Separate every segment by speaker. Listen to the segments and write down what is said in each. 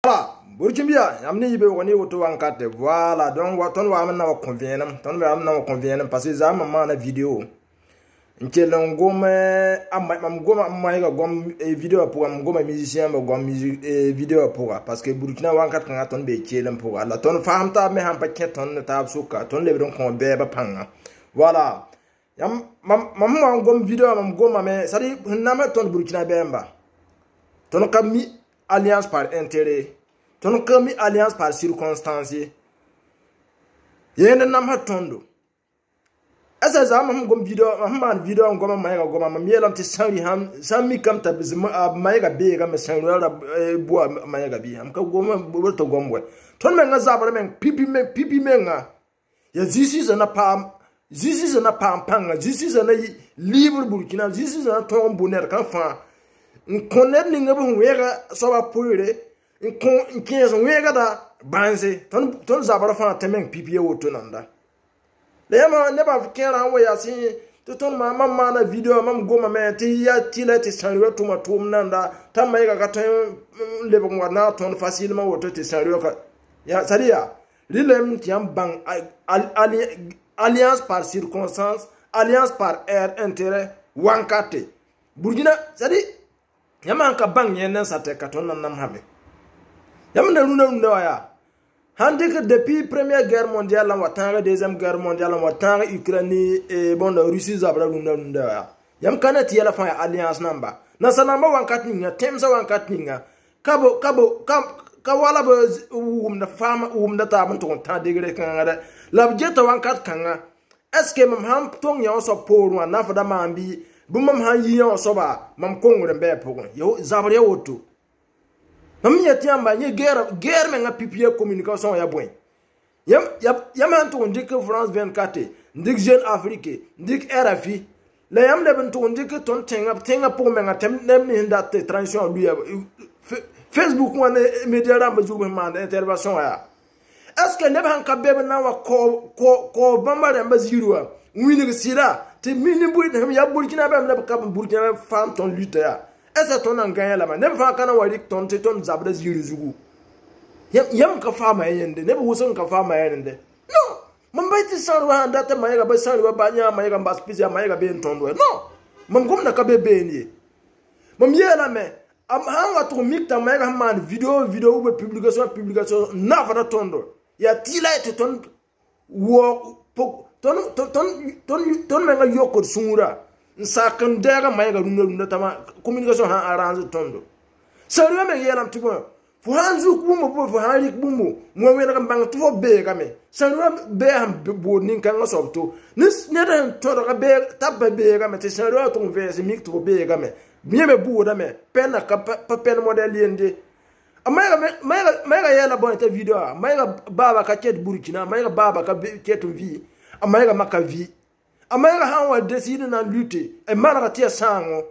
Speaker 1: Voilà, Burkimbia, amni yibe woni woto wankate. Voilà, donc waton wa amna wa convenant, ton wa amna wa convenant parce que za mama na vidéo. Nkele ngome am goma maiga gom vidéo pour am goma musicien mo gom musique vidéo pour parce que Burkina wankat kan ton be chelem pour la ton fahamta me ham paquet ton tab suka ton le don ko be ba panga. Voilà. Yam mam gom vidéo mam goma me sadi nama ton Burkina bemba. Ton kam mi alliance par intérêt. Ton kami alliance par circonstance. Yende nam ha tondo. Asa za mam gom video man video ngoma maiga goma mam yelam ti sanri ham sami kam ta maiga be ga me sanri ala bo maiga bi am ka goma bo to gomwe. Ton men nga zabara men pipi men nga. Ya zisi na pam panga zisi na libre Burkina zisi na ton bonheur kan fa. Nkonet ni ngabo wega so ba poire in 15 wega da banze ton zabara fa temen pipi woto nanda le yama ne ba kera wa ya si ton mama na video mam goma me ti ya tilati sanriwa tuma tum nanda tamma ga tan le bo ngwana ton facilement woto ti sanriwa ka ya sadia rilem ti am bang alliance par circonstance alliance par air intérêt wankate Burkina sadi yama ka bang yenen sa te katon nam habe yam na runa waya hande que depuis première guerre mondiale la watanga deuxième guerre mondiale la watanga Ukraine et bon Russie zabra runa waya yam kana ti yala fa alliance namba na sanamba wankat ninga temsa wankat ninga ka wala ba na fama na ta ban ton ta degre kan ada la jeta wankat kanga est ce que mam ham ton ya so pour na fa da mambi bu mam han yi ya so ba mam kongre be pogon yo zabra woto mam yeti amba ni guerre men nga pipier communication ya boy yam han to ndik France 24 ndik Jeune Afrique ndik RFI la yam le ben to ndik ton tenga pour men nga tem nem ni ndat transition du Facebook wane media ramba zugo man intervention ya est-ce que ne ban ka bebe na wa ko bambare mba zirwa wini sira te mini buri ya Burkina be na ka Burkina femme ton lutte ya est-ce ton en gagner la man ne fa kana wari ton zabda ziri zugu yam ka fama yende ne bu son ka fama yende no man bai ti sarwa anda ta mai ga ba sarwa ba nya mai ga ba spizia mai ga be tondo no man gum na ka be ni mam yela me am han wa to mikta mai ga man video be publication na fa tondo ya tila te ton wo ton me ga yokor sungura nsakan daga mai ga runda tama communication han arrange tondo sarwa me yelam tibo fo hanzu kumo bo fo hanri kumo mo we na bang to be ga me sarwa be ham bo nin kan sobto nis ne dan to ga be tabba be ga me te sarwa to vese mik to be ga me bien me bu da me pena ka pen model yende mai ga yela bon te video mai ga baba ka ket Burkina mai ga baba ka ket vi mai ga maka vi Amaya hanwa décide na lutter et maratia sango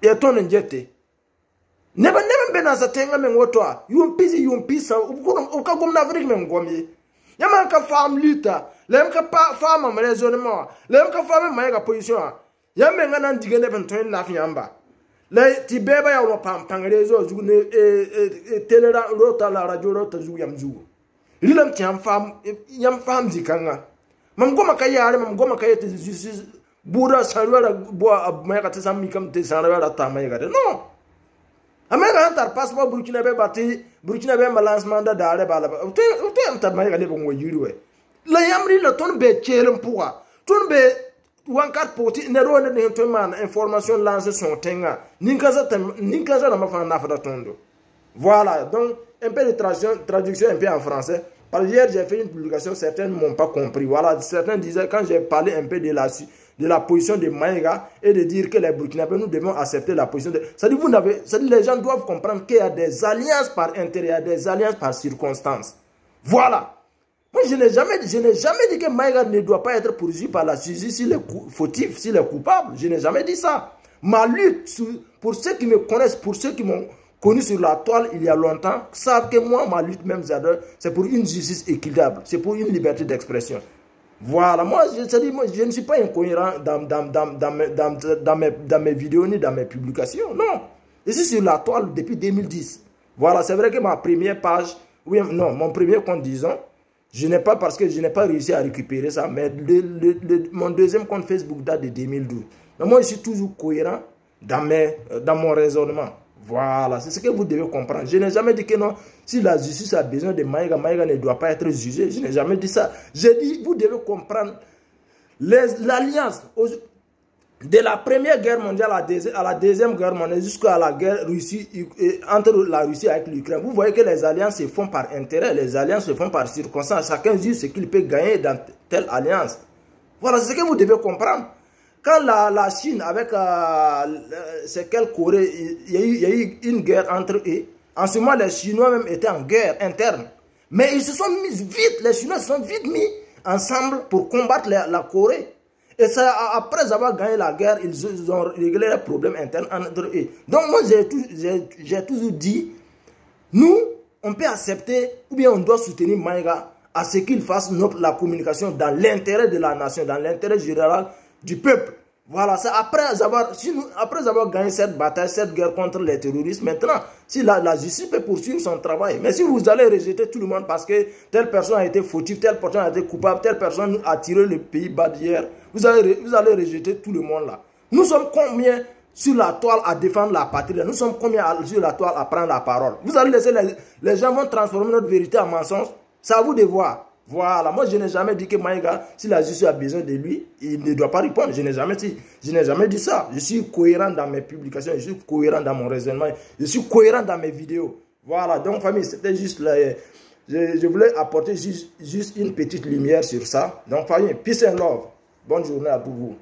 Speaker 1: et ton njete neba bena sa tenga men wotwa yumpisa uka gomna Afrique men gomi yama ka fam lutter lem ka pa fama raisonnement lem ka fama mayaga position yame ngana ndigene ben ton na fiamba le ti beba ya no pam rezo zugu ne telera rota la radio rota zugu yam zugu lilam ti am fam dikanga mam goma kayare mam goma kayete bura sarwara bo abmaya ka tsam mikam te sarwara ta mayga no amega antar passeport Burkina be bati Burkina be lancement da dare bala te amta mayga le bongo yiriwe la yamri la ton be chelem pourquoi ton be wankar poti ne ro ne ton man information lance son tenga ninkaza na mafa na fata tondo voilà donc un peu de traduction un peu en français. Hier, j'ai fait une publication, certains ne m'ont pas compris. Voilà, certains disaient, quand j'ai parlé un peu de la position de Maïga et de dire que les Burkinabés, nous devons accepter la position de... C'est-à-dire, les gens doivent comprendre qu'il y a des alliances par intérêt, il y a des alliances par circonstance. Voilà. Moi, je n'ai jamais dit que Maïga ne doit pas être poursuivi par la justice s'il est fautif, s'il est coupable. Je n'ai jamais dit ça. Ma lutte, pour ceux qui me connaissent, pour ceux qui m'ont connu sur la toile il y a longtemps, savent que moi, ma lutte même, c'est pour une justice équitable, c'est pour une liberté d'expression. Voilà, moi, je ne suis pas incohérent dans mes vidéos ni dans mes publications, non. Je suis sur la toile depuis 2010. Voilà, c'est vrai que ma première page, oui, non, mon premier compte, disons, je n'ai pas, parce que je n'ai pas réussi à récupérer ça, mais mon deuxième compte Facebook date de 2012. Mais moi, je suis toujours cohérent dans mon raisonnement. Voilà, c'est ce que vous devez comprendre. Je n'ai jamais dit que non, si la justice a besoin de Maïga, Maïga ne doit pas être jugé. Je n'ai jamais dit ça. J'ai dit, vous devez comprendre l'alliance de la première guerre mondiale à la deuxième guerre mondiale jusqu'à la guerre entre la Russie et l'Ukraine. Vous voyez que les alliances se font par intérêt, les alliances se font par circonstance. Chacun juge ce qu'il peut gagner dans telle alliance. Voilà, c'est ce que vous devez comprendre. Quand la Chine, avec c'est quelle Corée, il y a eu une guerre entre eux. En ce moment, les Chinois même étaient en guerre interne. Mais ils se sont mis vite, les Chinois se sont vite mis ensemble pour combattre la Corée. Et ça, après avoir gagné la guerre, ils ont réglé les problèmes internes entre eux. Donc moi, j'ai toujours dit, nous, on peut accepter, ou bien on doit soutenir Maïga à ce qu'il fasse la communication dans l'intérêt de la nation, dans l'intérêt général du peuple. Voilà, c'est après avoir gagné cette bataille, cette guerre contre les terroristes, maintenant, si la justice peut poursuivre son travail. Mais si vous allez rejeter tout le monde parce que telle personne a été fautive, telle personne a été coupable, telle personne a tiré le pays bas d'hier, vous allez rejeter tout le monde là. Nous sommes combien sur la toile à défendre la patrie? Nous sommes combien sur la toile à prendre la parole? Vous allez laisser les gens vont transformer notre vérité en mensonge. C'est à vous de voir. Voilà, moi je n'ai jamais dit que Maïga, si la justice a besoin de lui, il ne doit pas répondre. Je n'ai jamais dit ça. Je suis cohérent dans mes publications, je suis cohérent dans mon raisonnement, je suis cohérent dans mes vidéos. Voilà, donc famille, c'était juste là. Je voulais apporter juste une petite lumière sur ça. Donc famille, peace and love. Bonne journée à vous.